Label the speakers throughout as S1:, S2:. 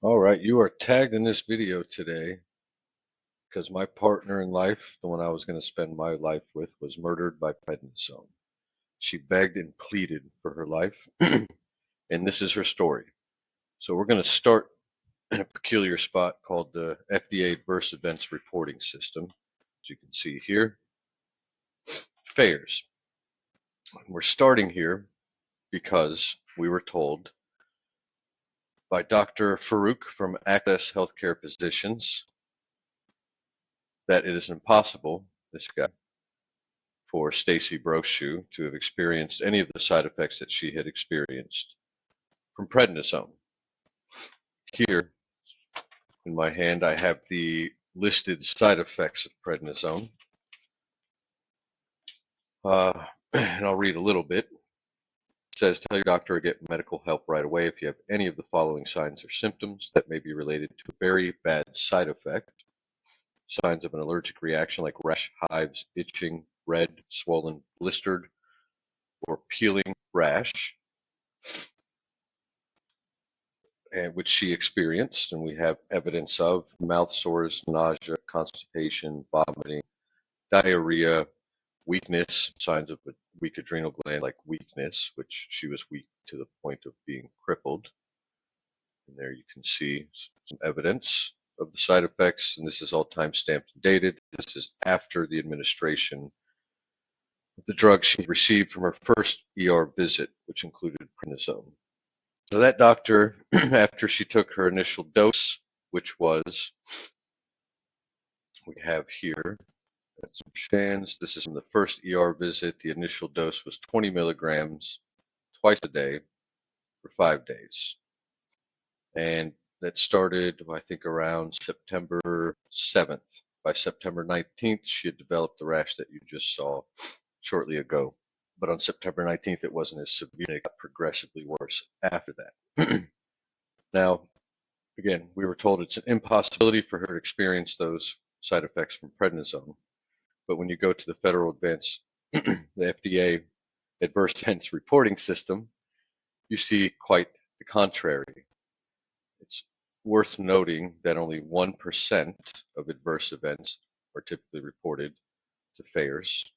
S1: All right, you are tagged in this video today because my partner in life, the one I was going to spend my life with, was murdered by prednisone. She begged and pleaded for her life, and this is her story. So we're going to start in a peculiar spot called the FDA Adverse Events Reporting System. As you can see here, FAERS. We're starting here because we were told by Dr. Farouk from Access Healthcare Physicians that it is impossible, this guy, for Stacy Brochu to have experienced any of the side effects that she had experienced from prednisone. Here in my hand, I have the listed side effects of prednisone. And I'll read a little bit. It says, tell your doctor or get medical help right away if you have any of the following signs or symptoms that may be related to a very bad side effect. Signs of an allergic reaction like rash, hives, itching, red, swollen, blistered, or peeling rash, and which she experienced, and we have evidence of mouth sores, nausea, constipation, vomiting, diarrhea, weakness, signs of a weak adrenal gland like weakness, which she was weak to the point of being crippled. And there you can see some evidence of the side effects, and this is all time stamped and dated. This is after the administration of the drug she received from her first ER visit, which included prednisone. So that doctor, after she took her initial dose, which was, we have here, some scans. This is from the first ER visit. The initial dose was 20 milligrams twice a day for 5 days. And that started, I think, around September 7th. By September 19th, she had developed the rash that you just saw shortly ago. But on September 19th, it wasn't as severe. It got progressively worse after that. Now, again, we were told it's an impossibility for her to experience those side effects from prednisone. But when you go to the federal the FDA Adverse Events Reporting System, you see quite the contrary. It's worth noting that only 1% of adverse events are typically reported to FAERS,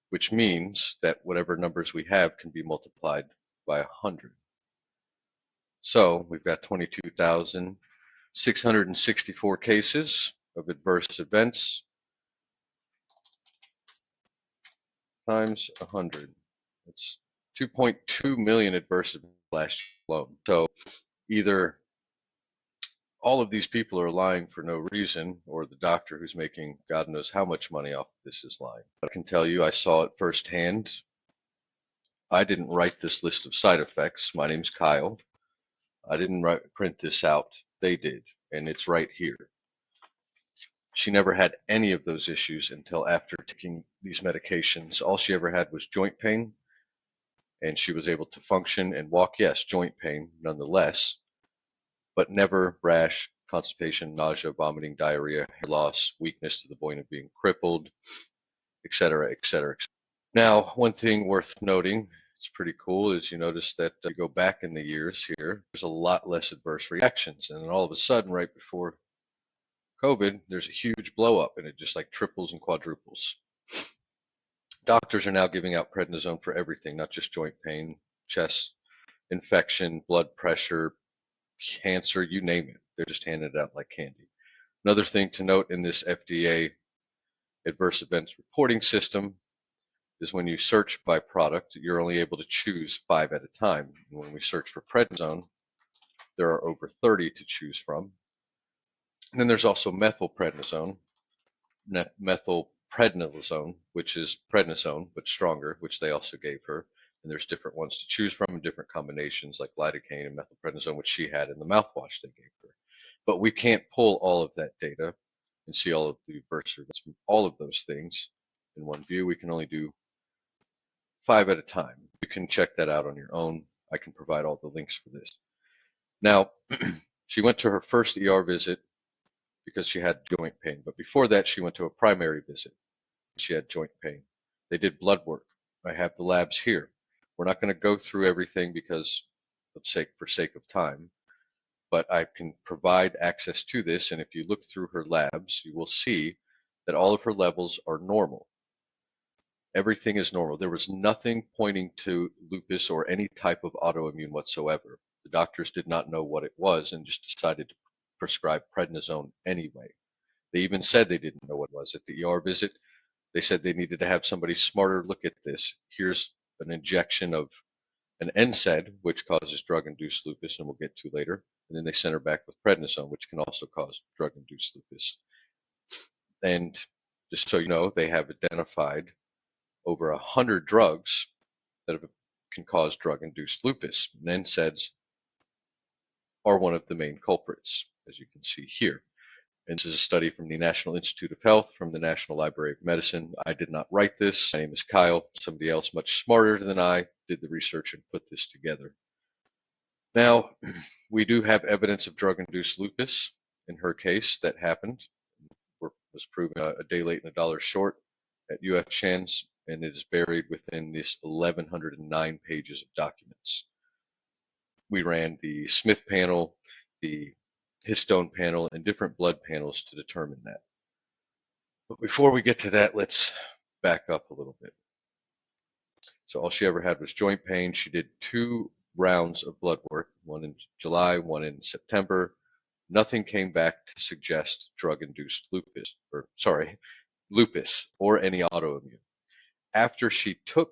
S1: which means that whatever numbers we have can be multiplied by 100. So we've got 22,664 cases of adverse events times 100. It's 2.2 million adverse events last year alone. So either all of these people are lying for no reason, or the doctor who's making God knows how much money off of this is lying. But I can tell you, I saw it firsthand. I didn't write this list of side effects. My name's Kyle. I didn't print this out. They did, and it's right here. She never had any of those issues until after taking these medications. All she ever had was joint pain, and she was able to function and walk. Yes, joint pain nonetheless, but never rash, constipation, nausea, vomiting, diarrhea, hair loss, weakness to the point of being crippled, etc., etc. Now, one thing worth noting, it's pretty cool, is you notice that you go back in the years here, there's a lot less adverse reactions. And then all of a sudden, right before COVID, there's a huge blow up and it just like triples and quadruples. Doctors are now giving out prednisone for everything, not just joint pain, chest infection, blood pressure, cancer, you name it. They're just handing it out like candy. Another thing to note in this FDA adverse events reporting system is when you search by product, you're only able to choose 5 at a time. And when we search for prednisone, there are over 30 to choose from. And then there's also methylprednisone, methylprednisolone, which is prednisone, but stronger, which they also gave her. And there's different ones to choose from and different combinations like lidocaine and methylprednisone, which she had in the mouthwash they gave her. But we can't pull all of that data and see all of the adverse events from all of those things in one view. We can only do 5 at a time. You can check that out on your own. I can provide all the links for this. Now, she went to her first ER visit because she had joint pain. But before that, she went to a primary visit. She had joint pain. They did blood work. I have the labs here. We're not going to go through everything because for sake of time. but I can provide access to this. And if you look through her labs, you will see that all of her levels are normal. Everything is normal. There was nothing pointing to lupus or any type of autoimmune whatsoever. The doctors did not know what it was and just decided to prescribe prednisone anyway. They even said they didn't know what it was. At the ER visit, they said they needed to have somebody smarter look at this. Here's an injection of an NSAID, which causes drug-induced lupus, and we'll get to later. And then they sent her back with prednisone, which can also cause drug-induced lupus. And just so you know, they have identified over 100 drugs that can cause drug-induced lupus. And NSAIDs are one of the main culprits, as you can see here. And this is a study from the National Institute of Health, from the National Library of Medicine. I did not write this. My name is Kyle. Somebody else much smarter than I did the research and put this together. Now, we do have evidence of drug-induced lupus in her case that happened. Was proven a day late and a dollar short at UF Shands, and it is buried within this 1,109 pages of documents. We ran the Smith panel, the histone panel, and different blood panels to determine that. But before we get to that, let's back up a little bit. So all she ever had was joint pain. She did 2 rounds of blood work, one in July, one in September. Nothing came back to suggest drug-induced lupus, lupus or any autoimmune. After she took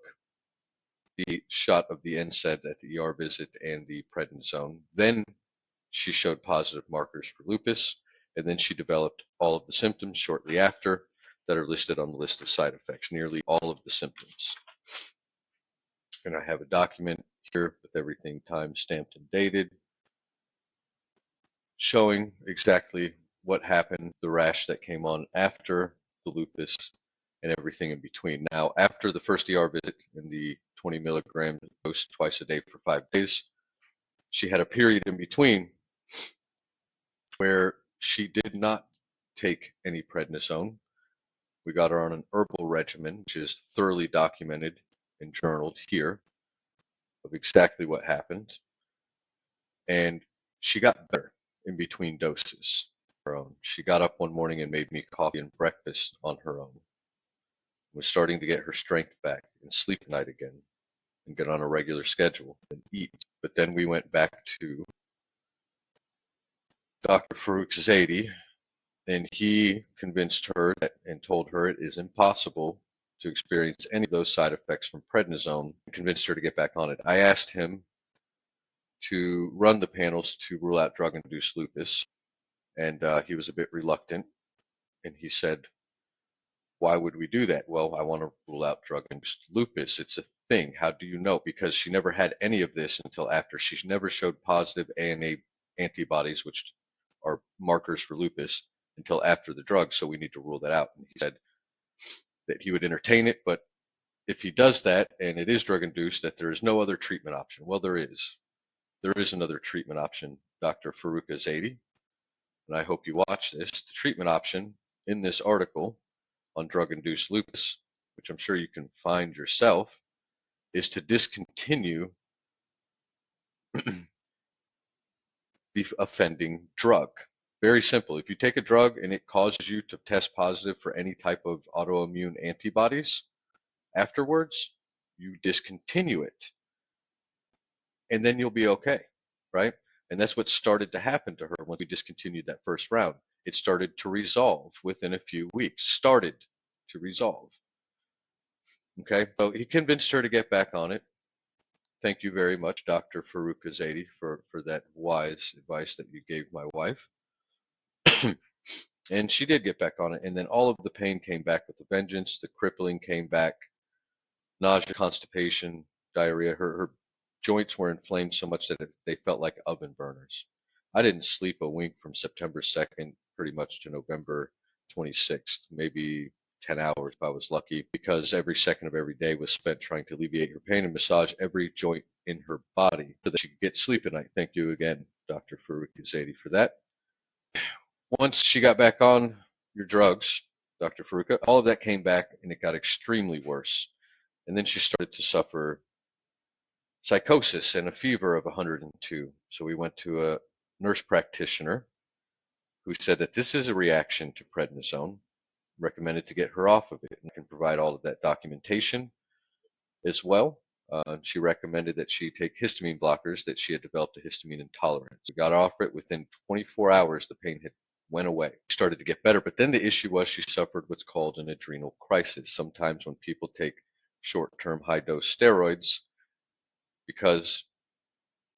S1: the shot of the NSAID at the ER visit and the prednisone, then she showed positive markers for lupus, and then she developed all of the symptoms shortly after that are listed on the list of side effects, nearly all of the symptoms. And I have a document here with everything time-stamped and dated, showing exactly what happened, the rash that came on after the lupus, and everything in between. Now, after the first ER visit and the 20 milligram dose twice a day for 5 days, she had a period in between where she did not take any prednisone. We got her on an herbal regimen, which is thoroughly documented and journaled here of exactly what happened. And she got better in between doses on her own. She got up one morning and made me coffee and breakfast on her own. Was starting to get her strength back and sleep at night again and get on a regular schedule and eat. But then we went back to Dr. Farouk Zaidi, and he convinced her and told her it is impossible to experience any of those side effects from prednisone, and convinced her to get back on it. I asked him to run the panels to rule out drug-induced lupus, and he was a bit reluctant, and he said, why would we do that? Well, I want to rule out drug-induced lupus. It's a thing. How do you know? Because she never had any of this until after. She never showed positive ANA antibodies, which are markers for lupus, until after the drug, so we need to rule that out. And he said that he would entertain it, but if he does that and it is drug-induced, that there is no other treatment option. Well, there is. There is another treatment option, Dr. Farouk Zaidi, and I hope you watch this. The treatment option in this article on drug-induced lupus, which I'm sure you can find yourself, is to discontinue the offending drug. Very simple. If you take a drug and it causes you to test positive for any type of autoimmune antibodies, afterwards, you discontinue it. And then you'll be okay, right? And that's what started to happen to her when we discontinued that first round. It started to resolve within a few weeks. Started to resolve. Okay, so he convinced her to get back on it. Thank you very much, Dr. Farouk Zaidi, for that wise advice that you gave my wife. And she did get back on it. And then all of the pain came back with a vengeance. The crippling came back. Nausea, constipation, diarrhea. Her joints were inflamed so much that they felt like oven burners. I didn't sleep a wink from September 2nd pretty much to November 26th, maybe 10 hours if I was lucky, because every second of every day was spent trying to alleviate her pain and massage every joint in her body so that she could get sleep at night. Thank you again, Dr. Farouk Zaidi, for that. Once she got back on your drugs, Dr. Farouk, all of that came back and it got extremely worse. And then she started to suffer psychosis and a fever of 102. So we went to a nurse practitioner who said that this is a reaction to prednisone, recommended to get her off of it. And I can provide all of that documentation as well. She recommended that she take histamine blockers, that she had developed a histamine intolerance. We got off it. Within 24 hours, the pain had went away. She started to get better, but then the issue was she suffered what's called an adrenal crisis. Sometimes when people take short-term high-dose steroids, because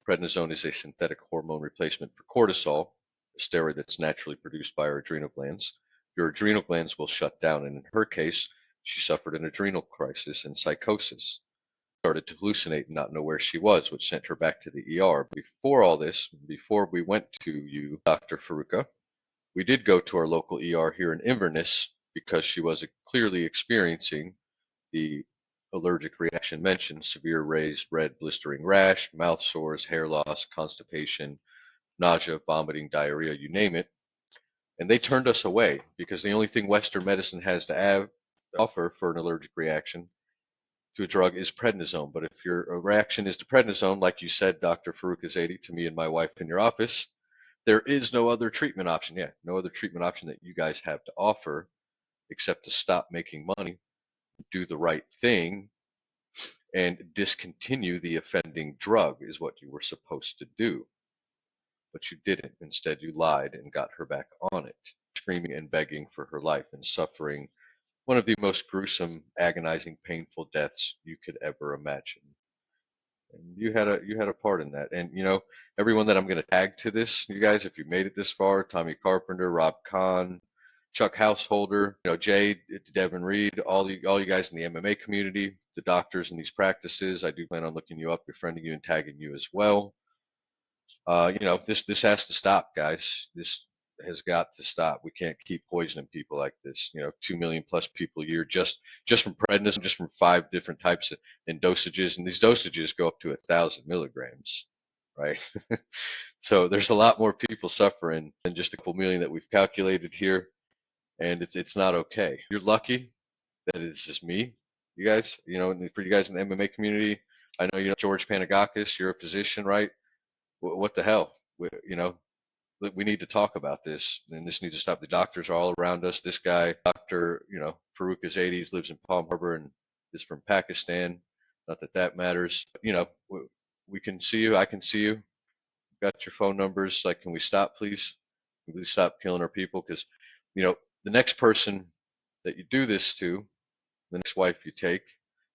S1: prednisone is a synthetic hormone replacement for cortisol, a steroid that's naturally produced by our adrenal glands, your adrenal glands will shut down. And in her case, she suffered an adrenal crisis and psychosis, started to hallucinate and not know where she was, which sent her back to the ER. Before all this, before we went to you, Dr. Faruka, we did go to our local ER here in Inverness because she was clearly experiencing the allergic reaction mentioned: severe raised red blistering rash, mouth sores, hair loss, constipation, nausea, vomiting, diarrhea, you name it. And they turned us away because the only thing Western medicine has to offer for an allergic reaction to a drug is prednisone. But if your reaction is to prednisone, like you said, Dr. Farouk Zaidi, to me and my wife in your office, there is no other treatment option. Yeah, no other treatment option that you guys have to offer except to stop making money, do the right thing, and discontinue the offending drug is what you were supposed to do. But you didn't. Instead, you lied and got her back on it, screaming and begging for her life and suffering one of the most gruesome, agonizing, painful deaths you could ever imagine. And you had a part in that. And everyone that I'm going to tag to this, you guys, if you made it this far: Tommy Carpenter, Rob Kahn, Chuck Householder, Jay, Devin Reed, all you guys in the MMA community, the doctors in these practices. I do plan on looking you up, befriending you, and tagging you as well. This has to stop, guys. This has got to stop. We can't keep poisoning people like this. 2 million plus people a year just from prednisone, just from 5 different types and dosages, and these dosages go up to 1,000 milligrams, right? So there's a lot more people suffering than just a couple million that we've calculated here, and it's not okay. You're lucky that it's just me, you guys. For you guys in the MMA community, I know George Panagakis. You're a physician, right? What the hell? We need to talk about this, and this needs to stop. The doctors are all around us. This guy, Dr. Farouk Zaidi, lives in Palm Harbor and is from Pakistan. Not that that matters. We can see you. I can see you. Got your phone numbers. Like, can we stop, please? Can we stop killing our people? Because, the next person that you do this to, the next wife you take,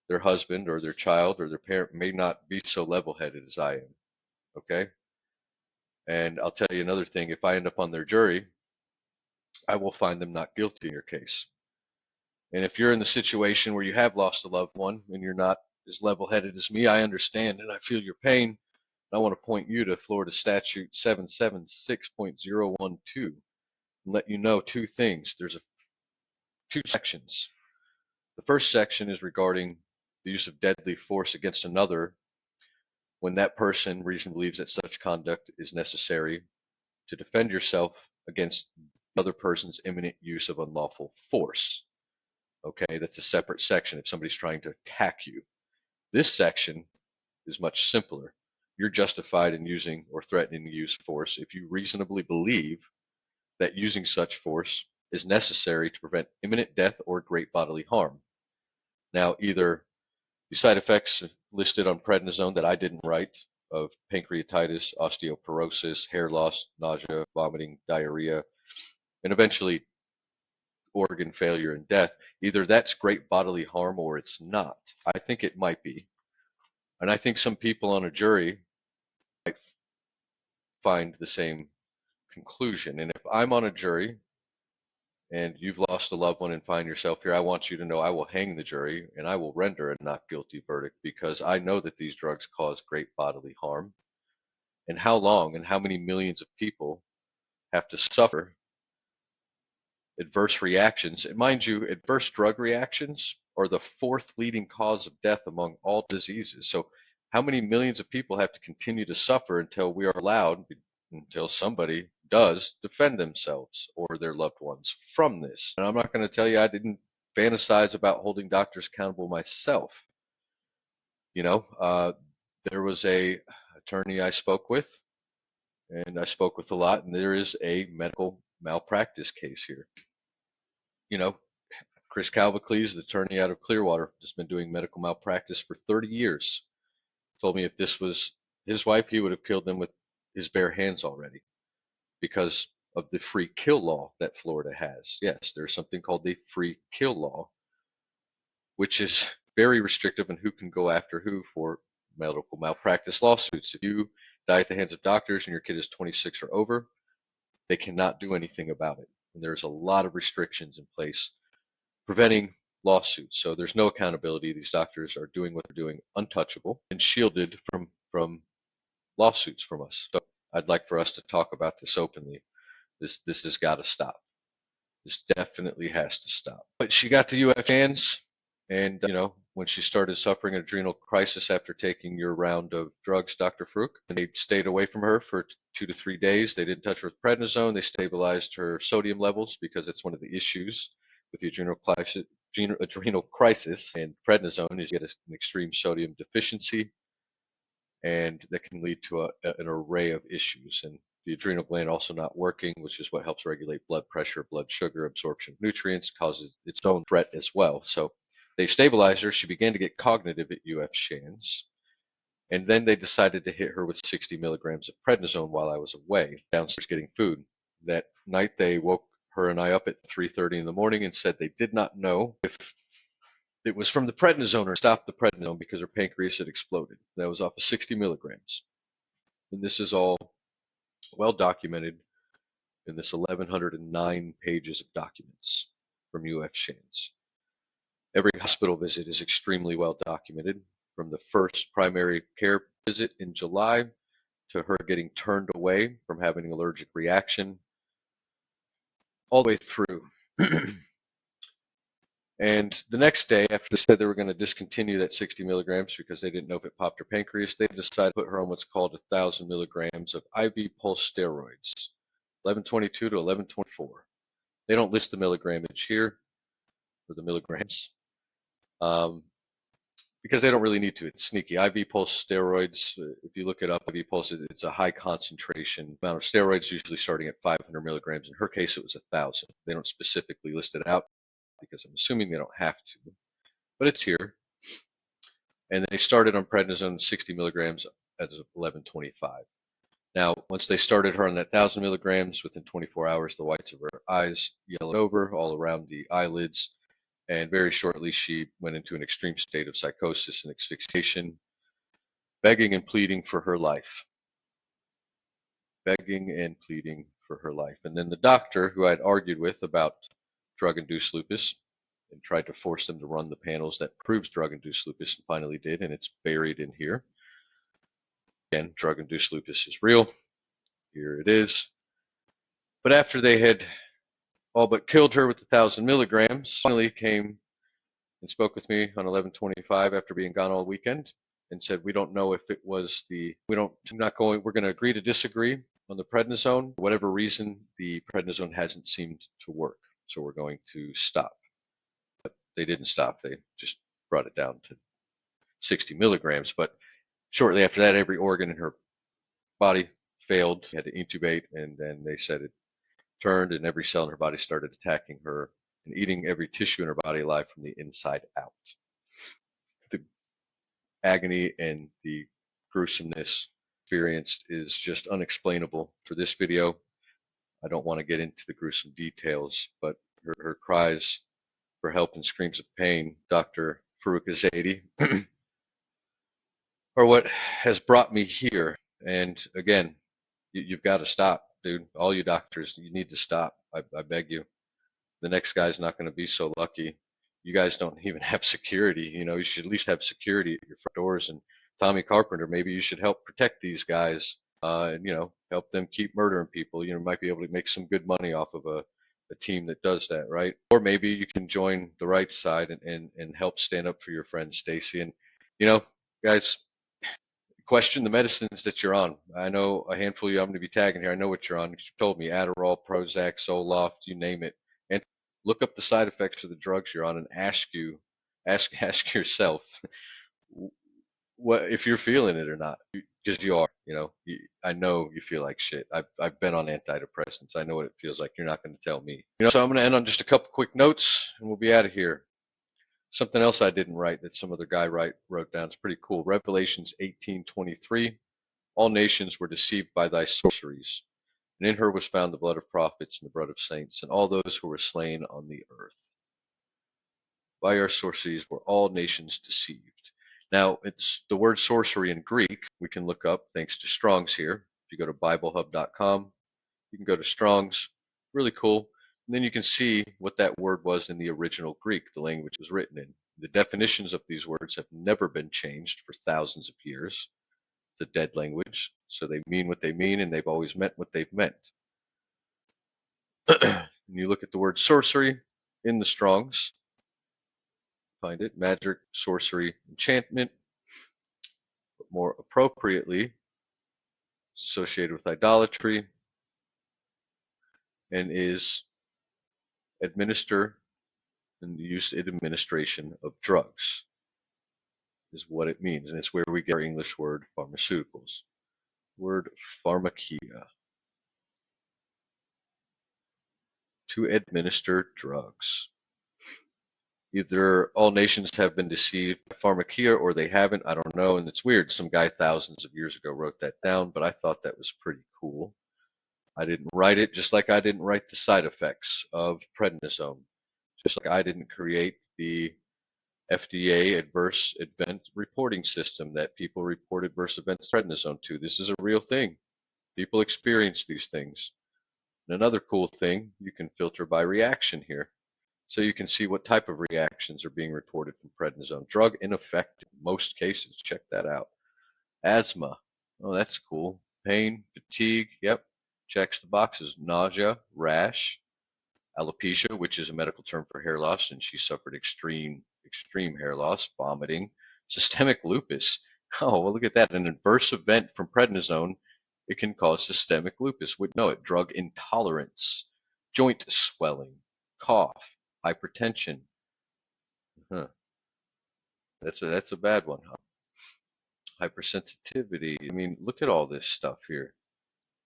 S1: their husband or their child or their parent may not be so level-headed as I am. Okay? And I'll tell you another thing: if I end up on their jury, I will find them not guilty in your case. And if you're in the situation where you have lost a loved one and you're not as level-headed as me, I understand and I feel your pain. I want to point you to Florida Statute 776.012 and let you know 2 things. There's 2 sections. The first section is regarding the use of deadly force against another when that person reasonably believes that such conduct is necessary to defend yourself against the other person's imminent use of unlawful force. Okay, that's a separate section if somebody's trying to attack you. This section is much simpler. You're justified in using or threatening to use force if you reasonably believe that using such force is necessary to prevent imminent death or great bodily harm. Now, either the side effects listed on prednisone that I didn't write, of pancreatitis, osteoporosis, hair loss, nausea, vomiting, diarrhea, and eventually organ failure and death, either that's great bodily harm or it's not. I think it might be. And I think some people on a jury might find the same conclusion. And if I'm on a jury and you've lost a loved one and find yourself here, I want you to know I will hang the jury and I will render a not guilty verdict, because I know that these drugs cause great bodily harm. And how long and how many millions of people have to suffer adverse reactions? And mind you, adverse drug reactions are the 4th leading cause of death among all diseases. So how many millions of people have to continue to suffer until we are allowed, until somebody does defend themselves or their loved ones from this? And I'm not going to tell you I didn't fantasize about holding doctors accountable myself. There was a attorney I spoke with, and I spoke with a lot, and there is a medical malpractice case here. You know, Chris Calvacles, the attorney out of Clearwater, has been doing medical malpractice for 30 years. Told me if this was his wife, he would have killed them with his bare hands already because of the free kill law that Florida has. Yes, there's something called the free kill law, which is very restrictive on who can go after who for medical malpractice lawsuits. If you die at the hands of doctors and your kid is 26 or over, they cannot do anything about it. And there's a lot of restrictions in place preventing lawsuits. So there's no accountability. These doctors are doing what they're doing untouchable and shielded from lawsuits from us. So I'd like for us to talk about this openly. This has got to stop. This definitely has to stop. But she got the UF hands, and when she started suffering an adrenal crisis after taking your round of drugs, Dr. Farouk, and they stayed away from her for 2 to 3 days. They didn't touch her with prednisone. They stabilized her sodium levels because it's one of the issues with the adrenal crisis. And prednisone is you get an extreme sodium deficiency, and that can lead to an array of issues. And the adrenal gland also not working, which is what helps regulate blood pressure, blood sugar, absorption of nutrients, causes its own threat as well. So they stabilized her. She began to get cognitive at UF Shands. And then they decided to hit her with 60 milligrams of prednisone while I was away, downstairs getting food. That night they woke her and I up at 3:30 in the morning and said they did not know if it was from the prednisone or stopped the prednisone because her pancreas had exploded. That was off of 60 milligrams. And this is all well documented in this 1,109 pages of documents from UF Shands. Every hospital visit is extremely well documented, from the first primary care visit in July to her getting turned away from having an allergic reaction, all the way through. And the next day, after they said they were going to discontinue that 60 milligrams because they didn't know if it popped her pancreas, they decided to put her on what's called 1,000 milligrams of IV pulse steroids, 1122 to 1124. They don't list the milligramage here, or the milligrams, because they don't really need to. It's sneaky. IV pulse steroids, if you look it up, IV pulse, it's a high concentration amount of steroids, usually starting at 500 milligrams. In her case, it was 1,000. They don't specifically list it out because I'm assuming they don't have to, but it's here. And they started on prednisone 60 milligrams as of 1125. Now, once they started her on that 1,000 milligrams, within 24 hours, the whites of her eyes yellowed over all around the eyelids, and very shortly she went into an extreme state of psychosis and asphyxiation, begging and pleading for her life. Begging and pleading for her life. And then the doctor, who I'd argued with about drug-induced lupus, and tried to force them to run the panels that proves drug-induced lupus, and finally did, and it's buried in here. Again, drug-induced lupus is real. Here it is. But after they had all but killed her with 1,000 milligrams, finally came and spoke with me on 11/25 after being gone all weekend, and said, we don't know if it was we're going to agree to disagree on the prednisone. For whatever reason, the prednisone hasn't seemed to work, so we're going to stop. But they didn't stop. They just brought it down to 60 milligrams. But shortly after that, every organ in her body failed. She had to intubate, and then they said it turned, and every cell in her body started attacking her and eating every tissue in her body alive from the inside out. The agony and the gruesomeness experienced is just unexplainable. For this video, I don't want to get into the gruesome details, but her cries for help and screams of pain, Dr. Farouk Azadi, are what has brought me here. And again, you've got to stop, dude. All you doctors, you need to stop. I beg you. The next guy's not going to be so lucky. You guys don't even have security. You should at least have security at your front doors. And Tommy Carpenter, maybe you should help protect these guys, and help them keep murdering people. Might be able to make some good money off of a team that does that, right? Or maybe you can join the right side and help stand up for your friend Stacy. And guys, question the medicines that you're on. I know a handful of you I'm going to be tagging here. I know what you're on. You told me Adderall, Prozac, Zoloft, you name it. And look up the side effects of the drugs you're on and ask yourself what if you're feeling it or not. because you are, I know you feel like shit. I've been on antidepressants. I know what it feels like. You're not going to tell me. So I'm going to end on just a couple quick notes and we'll be out of here. Something else I didn't write that some other guy wrote down. It's pretty cool. Revelations 18:23. All nations were deceived by thy sorceries, and in her was found the blood of prophets and the blood of saints, and all those who were slain on the earth. By our sorceries were all nations deceived. Now, it's the word sorcery in Greek we can look up thanks to Strong's here. If you go to BibleHub.com, you can go to Strong's. Really cool. And then you can see what that word was in the original Greek, the language it was written in. The definitions of these words have never been changed for thousands of years. It's a dead language, so they mean what they mean, and they've always meant what they've meant. And you look at the word sorcery in the Strong's, find it, magic, sorcery, enchantment, but more appropriately associated with idolatry, and is administer and use in administration of drugs is what it means, and it's where we get our English word pharmaceuticals. Word pharmakia, to administer drugs. Either all nations have been deceived by pharmakia or they haven't. I don't know, and it's weird. Some guy thousands of years ago wrote that down, but I thought that was pretty cool. I didn't write it, just like I didn't write the side effects of prednisone. Just like I didn't create the FDA adverse event reporting system that people report adverse events prednisone to. This is a real thing. People experience these things. And another cool thing, you can filter by reaction here. So you can see what type of reactions are being reported from prednisone. Drug ineffective in most cases. Check that out. Asthma. Oh, that's cool. Pain, fatigue. Yep. Checks the boxes. Nausea, rash, alopecia, which is a medical term for hair loss, and she suffered extreme hair loss, vomiting, systemic lupus. Oh, well, look at that. An adverse event from prednisone, it can cause systemic lupus. We know it. Drug intolerance, joint swelling, cough, hypertension. That's a bad one, huh? Hypersensitivity. I mean, look at all this stuff here.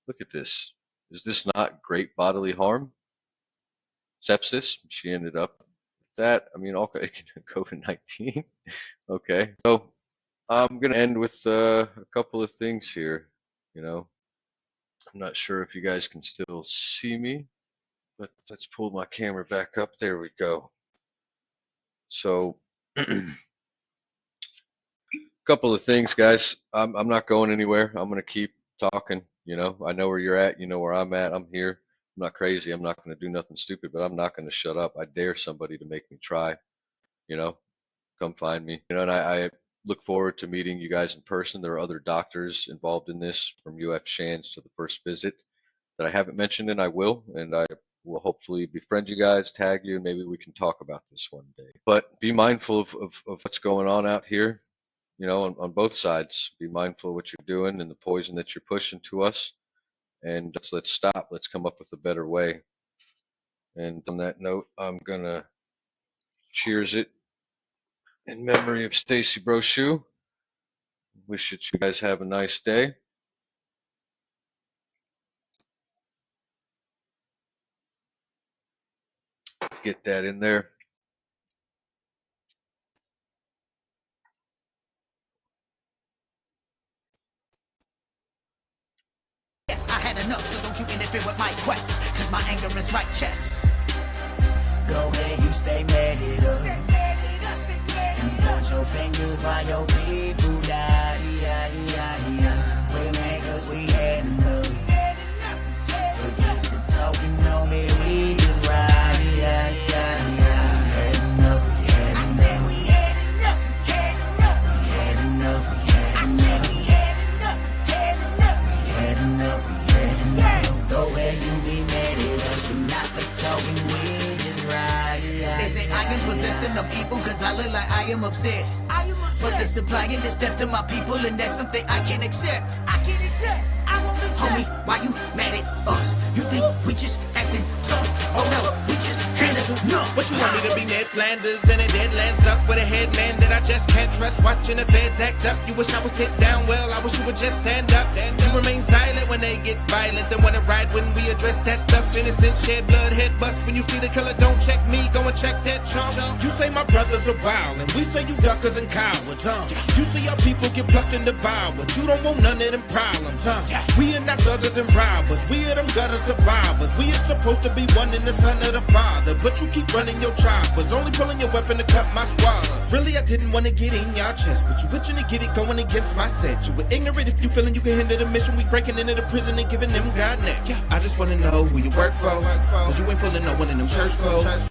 S1: Look at this. Is this not great bodily harm? Sepsis. She ended up with that. I mean, all COVID-19. Okay. So I'm going to end with a couple of things here. I'm not sure if you guys can still see me, but let's pull my camera back up. There we go. So couple of things, guys. I'm not going anywhere. I'm going to keep talking. I know where you're at. You know where I'm at. I'm here. I'm not crazy. I'm not going to do nothing stupid, but I'm not going to shut up. I dare somebody to make me try. Come find me. And I look forward to meeting you guys in person. There are other doctors involved in this, from UF Shands to the first visit, that I haven't mentioned, and I will. And I will hopefully befriend you guys, tag you, and maybe we can talk about this one day. But be mindful of what's going on out here. On both sides. Be mindful of what you're doing and the poison that you're pushing to us. And let's stop. Let's come up with a better way. And on that note, I'm going to cheers it in memory of Stacy Brochu. Wish that you guys have a nice day. Get that in there.
S2: Yes, I had enough, so don't you interfere with my quest, cause my anger is right chest. Go ahead, you stay mad at us. And point your fingers while your people die. We mad cause we had enough. Forget the talking, no me, we just ride. We had enough, we had enough. We had enough, we had enough. Go where you be mad at us, but not for talking, we just ride. They say I am possessed of evil cause I look like I am upset. But the supplying this death to my people, and that's something I can't accept. I won't accept. Homie, why you mad at us? You think we just acting tough? Oh no, we just handle enough.
S3: What you want me to be Ned Flanders in a dead land stuck with a head man that I just can't trust. Watching the feds act up. You wish I would sit down, well, I wish you would just stand up. You remain silent when they get violent. Then wanna ride when we address that stuff. Innocent shed blood, head bust. When you see the killer, don't check me, go and check that chunk. You say my brothers are wild, and we say you duckers and cowards, You see our people get plucked and devoured. You don't want none of them problems, We are not thuggers and robbers. We are them gutter survivors. We are supposed to be one in the son of the father, but you keep running your choppers, only pulling your weapon to cut my squad. Really, I didn't want to get in your chest, but you itching to get it going against my set. You were ignorant if you feeling you can hinder the mission. We breaking into the prison and giving them God neck. I just want to know who you work for, cause you ain't fooling no one in them church clothes.